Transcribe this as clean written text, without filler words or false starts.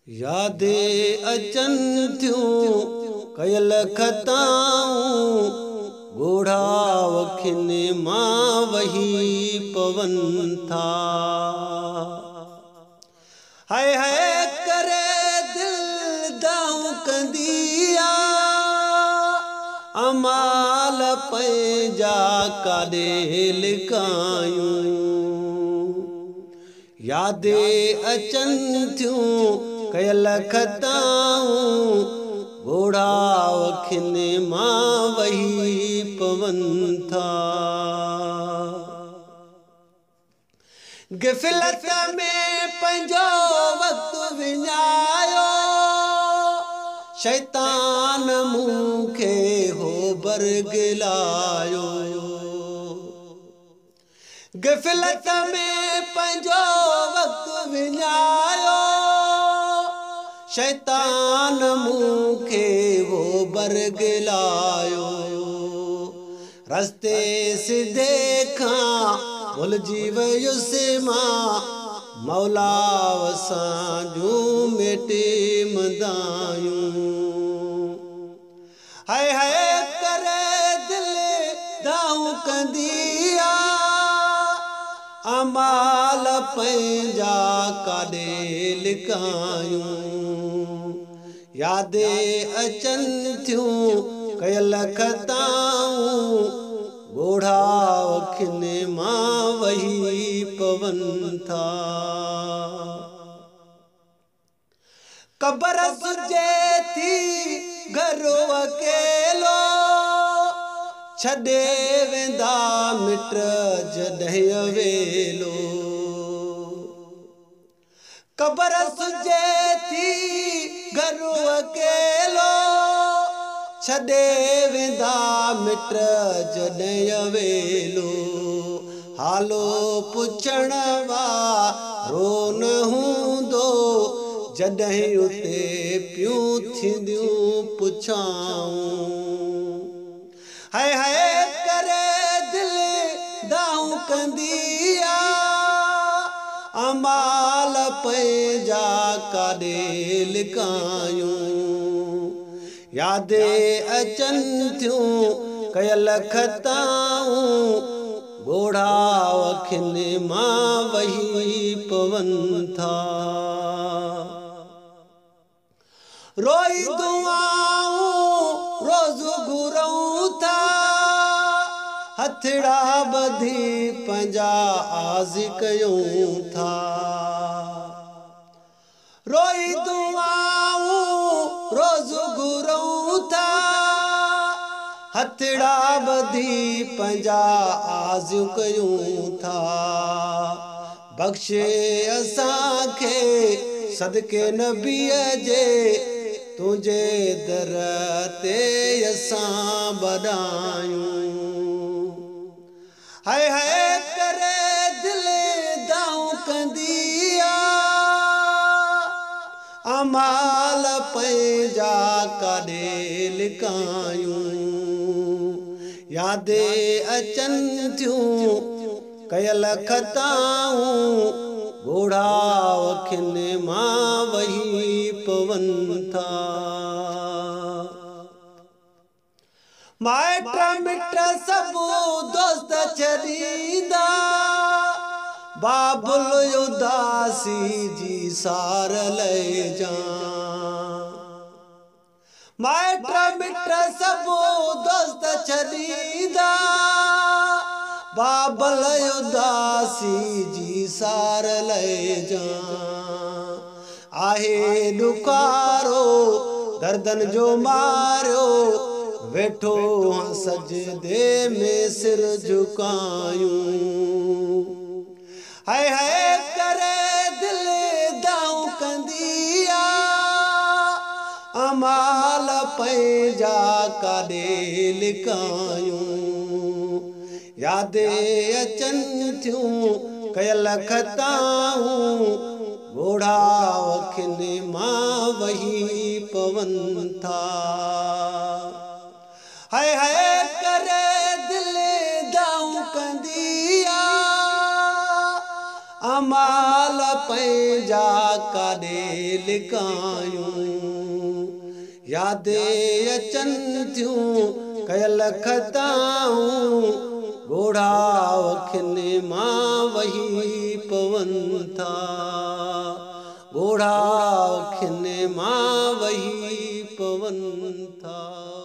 यादें अचन थियूं कयल खताऊं गोढ़ा वखिन मां वही पवन था। हाय हाय करे दिल दाऊं कंदिया अमाल पंहिंजा काॾे लिकायूं। यादें अचन थियूं कयल खताऊं गोढ़ा वखिन मां वही पवन था। ग़फ़लत में पंहिंजो वक़्तु विञायो शैतान मूंखे हो बरगिलायो। ग़फ़लत में पंहिंजो वक़्तु विञायो शैतान मूंखे हो बरगिलायो। रस्ते सिधे खां भुलिजी वयुसि मां मौला वसां जूं मेटे मदायूं। हाय हाय करे दिल दाऊं कंदिया अमाल पंहिंजा काॾे लिकायूं। यादें अचन थियूं कयल खताऊं गोढ़ा वखिन मां वही पवन था। क़बर सुजे थी घर अकेलो छॾे वेंदा मिट जॾहिं अवेलो। क़बर सुजे थी घर अकेलो छॾे वेंदा मिट जॾहिं अवेलो। हालो पुछण वारो न हूंदो जॾहिं उते पियूं थींदियूं पुछाऊं। हाय हाय करे दिल दाऊं कंदिया अमाल पंहिंजा काॾे लिकायूं। यादें अचन थियूं कयल खताऊं गोढ़ा वखिन मां वही पवन था। रोई दुआऊं रोज़ घुरूं था हथड़ा ॿधी पंहिंजा आज़ कयूं था। रोई दुआऊं रोज़ घुरूं था हथड़ा ॿधी पंहिंजा आज़ कयूं था। बख़्शे असांखे सदके नबीअ जे तुंहिंजे दर ते असां बधायूं। हाय हाय करे दिल दाऊं कंदिया अमाल पंहिंजा काॾे लिकायूं। यादें अचन थियूं कयल खताऊं गोढ़ा वखिन मां वही पवन था। माइट मिट सभु दोस्त छॾींदा बाबुल उदासी जी सार लहिजां। माइट मिट सभु दोस्त छॾींदा बाबुल उदासी जी सार लहिजां। आहे ॾुकारो दर्दन जो मारियो वेठो सजदे में सिर झुकायूं। हाय हाय करे दिल दाऊं कंदिया अमाल पंहिंजा काॾे लिकायूं। यादें अचन थियूं कयल खताऊं गोढ़ा वखिन मां वही पवन था। हाय हाय करे दिल दाऊं कंदिया अमाल पंहिंजा काॾे लिकायूं यादे अचनि थियूं कयल खताऊं ॻोढ़ा अखियुनि मां वही पवनि था ॻोढ़ा अखियुनि मां वही पवनि था।